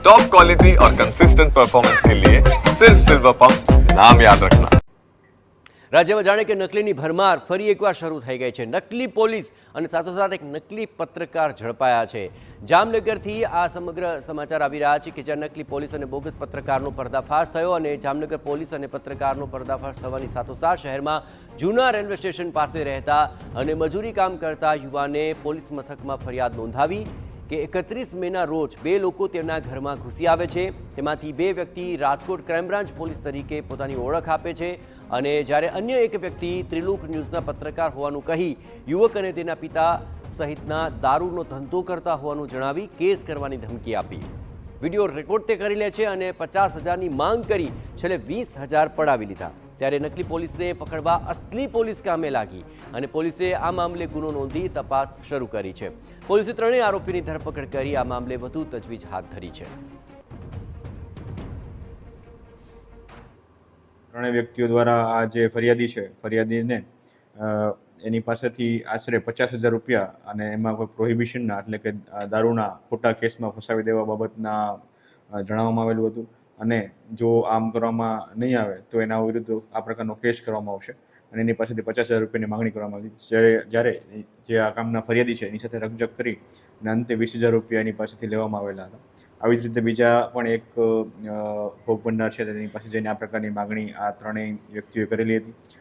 Top quality और consistent performance के लिए सिर्फ सिल्वर पंप नाम याद रखना। રાજ્યમાં જાણે કે નકલીની ભરમાર ફરી એકવાર શરૂ થઈ ગઈ છે। નકલી પોલીસ અને સાથોસાથ એક નકલી પત્રકાર ઝડપાયા છે। જામનગરથી આ સમગ્ર સમાચાર આવી રહ્યા છે કે જ્યાં નકલી પોલીસ અને બોગસ પત્રકારનો પર્દાફાશ થયો અને જામનગર પોલીસ અને પત્રકારનો પર્દાફાશ થવાની સાથોસાથ શહેરમાં જૂના રેલવે સ્ટેશન પાસે રહેતા અને મજૂરી કામ કરતા યુવાને પોલીસ મથકમાં ફરિયાદ નોંધાવી કે 31 મેના રોજ બે લોકો તેમના ઘરમાં ઘૂસી આવે છે। તેમાંથી બે વ્યક્તિ રાજકોટ ક્રાઇમ બ્રાન્ચ પોલીસ તરીકે પોતાની ઓળખ આપે છે અને જ્યારે અન્ય એક વ્યક્તિ ત્રિલોક ન્યૂઝના પત્રકાર હોવાનું કહી યુવક અને તેના પિતા સહિતના દારૂનો ધંધો કરતા હોવાનું જણાવી કેસ કરવાની ધમકી આપી। વિડીયો રેકોર્ડ તે કરી લે છે અને 50,000ની માંગ કરી છેલ્લે 20,000 પડાવી લીધા। ત્યારે નકલી પોલીસને પકડવા અસલી પોલીસ કામે લાગી અને પોલીસે આ મામલે ગુનો નોંધી તપાસ શરૂ કરી છે। પોલીસે ત્રણેય આરોપીની ધરપકડ કરી આ મામલે વધુ તજવીજ હાથ ધરી છે। ત્રણેય વ્યક્તિઓ દ્વારા આ જે ફરિયાદી છે ફરિયાદીને એની પાસેથી આશરે 50,000 રૂપિયા અને એમાં કોઈ પ્રોહિબિશનના એટલે કે દારૂના ખોટા કેસમાં ફસાવી દેવા બાબતના જણાવવામાં આવેલું હતું અને જો આમ કરવામાં નહીં આવે તો એના વિરુદ્ધ આ પ્રકારનો કેસ કરવામાં આવશે અને એની પાસેથી 50,000 રૂપિયાની માંગણી કરવામાં આવી। જ્યારે જે આ કામના ફરિયાદી છે એની સાથે રકઝક કરી અને અંતે 20,000 રૂપિયા એની પાસેથી લેવામાં આવેલા હતા। આવી જ રીતે બીજા પણ એક ભોગ બનનાર છે તેની પાસે જઈને આ પ્રકારની માગણી આ ત્રણેય વ્યક્તિઓએ કરેલી હતી